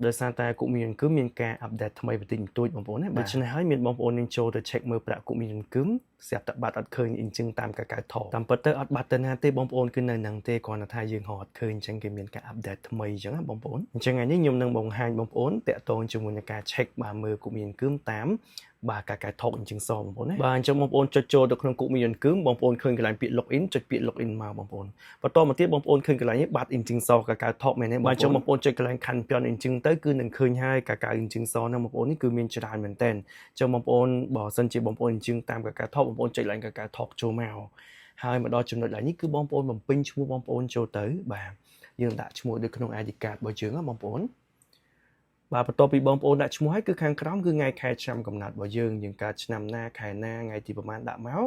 ដោយសារតែគុំមានគឺមានការអាប់ដេតថ្មីបន្តិចបន្តួចបងប្អូនណាដូច្នេះហើយមានបងប្អូននឹងចូលទៅ check មើលប្រាក់គុំមានគឺស្រាប់តែបាត់អត់ឃើញអញ្ចឹងតាមកៅថោតាមពិតទៅអត់បាត់ទៅណាទេបងប្អូនគឺនៅនឹងទេគ្រាន់តែថាយើងហៅអត់ឃើញអញ្ចឹងគេមានការអាប់ដេតថ្មីអញ្ចឹងណាបងប្អូនអញ្ចឹងថ្ងៃនេះខ្ញុំនឹងបង្ហាញបងប្អូនតាក់ទងជាមួយនឹងការ check បាទមើលគុំមានគឺតាមបាទការថោកអញ្ចឹងសបងប្អូនណាបាទអញ្ចឹងបងប្អូនចុចចូលទៅក្នុងគុំមានគឺបងប្អូនឃើញកន្លែងពាក្យ login ចុចពាក្យ login មកបងប្អូនបន្តមកទៀតបងប្អូនឃើញកន្លែងនេះបាត់អញ្ចឹងសការថោកមែនទេបាទអញ្ចឹងបងប្អូនចុចកន្លែងខាន់ពាន់អញ្ចឹងទៅគឺនឹងឃើញហើយការអញ្ចឹងសហ្នឹងបងប្អូននេះគឺមានច្រើនមែនតើអញ្ចឹងបងប្អូនបើសិនជាបងប្អូនអញ្ចឹងតាមការថោកបងប្អូនចុចឡើងការថោកចូលមកហើយមកដល់ចំណុចឡើងនេះគឺបងប្អូនបំពេញឈ្មោះបងប្អូនចូលទៅបាទយើងដាក់ឈ្មោះនៅក្នុង ID card របស់យើងណាបងប្អូនបាទបន្ទាប់ពីបងប្អូនដាក់ឈ្មោះហើយគឺខាងក្រោមគឺថ្ងៃខែឆ្នាំកំណត់របស់យើងកើតឆ្នាំណាខែណាថ្ងៃទីប្រហែលដាក់មក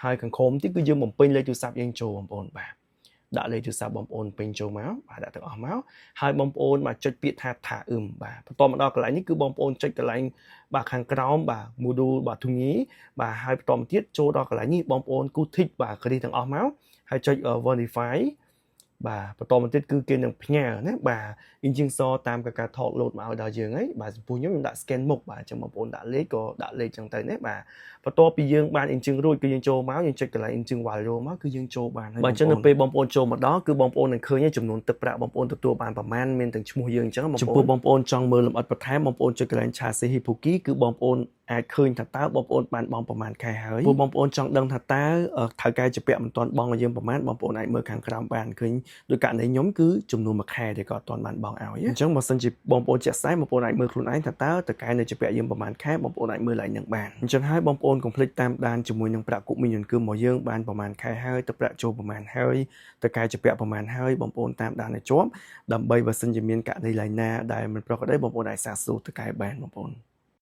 ហើយខាងក្រោមទៀតគឺយើងបំពេញលេខទូរស័ព្ទយើងចូលបងប្អូនបាទដាក់លេខទូរស័ព្ទបងប្អូនពេញចូលមកបាទដាក់ទាំងអស់មកហើយបងប្អូនមកចុចពាក្យថាបាទបន្តមកដល់កន្លែងនេះគឺបងប្អូនចុចកន្លែងបាទខាងក្រោមបាទ module បាទធុងីបាទហើយបន្តមកទៀតចូលដល់កន្លែងនេះបងប្អូនគូ tick បាទគ្រីទាំងអស់មកហើយចុច verify បាទបន្តមកទៀតគឺគេនឹងផ្ញើណាបាទអ៊ីនជីងសតាមការថតលោតមកឲ្យដល់យើងហើយបាទចំពោះខ្ញុំដាក់ scan មុខបាទអញ្ចឹងបងប្អូនដាក់លេខក៏ដាក់លេខចឹងទៅណាបាទបន្ទាប់ពីយើងបានអ៊ីនជីងរួចគឺយើងចូលមកយើងចុចកន្លែងអ៊ីនជីង value មកគឺយើងចូលបានហើយបាទអញ្ចឹងនៅពេលបងប្អូនចូលមកដល់គឺបងប្អូននឹងឃើញចំនួនទឹកប្រាក់បងប្អូនទទួលបានប្រមាណមានទាំងឈ្មោះយើងអញ្ចឹងចំពោះបងប្អូនចង់មើលលម្អិតបន្ថែមបងប្អូនចុចកន្លែងឆាសេហ៊ីភូគីគឺបងប្អូនអាចឃើញថាតើបងប្អូនបានបង់ប្រមាណខែហើយពួកបងប្អូនចង់ដឹងថាតើថៅកែជាពាក់មិនទាន់បង់ឲ្យយើងប្រមាណបងប្អូនអាចមើលខាងក្រោមបានឃើញដោយករណីខ្ញុំគឺចំនួនមួយខែដែលគាត់អត់ទាន់បានបង់ឲ្យអញ្ចឹងបើសិនជាបងប្អូនជាក់ស្ដែងបងប្អូនអាចមើលខ្លួនឯងថាតើតើកែនៅជាពាក់យើងប្រមាណខែបងប្អូនអាចមើលឡើងនឹងបានអញ្ចឹងហើយបងប្អូនកុំភ្លេចតាមដានជាមួយនឹងប្រាក់គុកមីញគឺមកយើងបានប្រមាណខែហើយទៅប្រាក់ចូលប្រមាណហើយតើកែជាពាក់ប្រមាណហើយបងប្អូនតាមដានឲ្យជាប់ដើម្បីបើសិនជាមានករណីឡើងណាដែលមិនប្រក្រតីបងប្អូនអាចសាកសួរតើកែបានបងប្អូន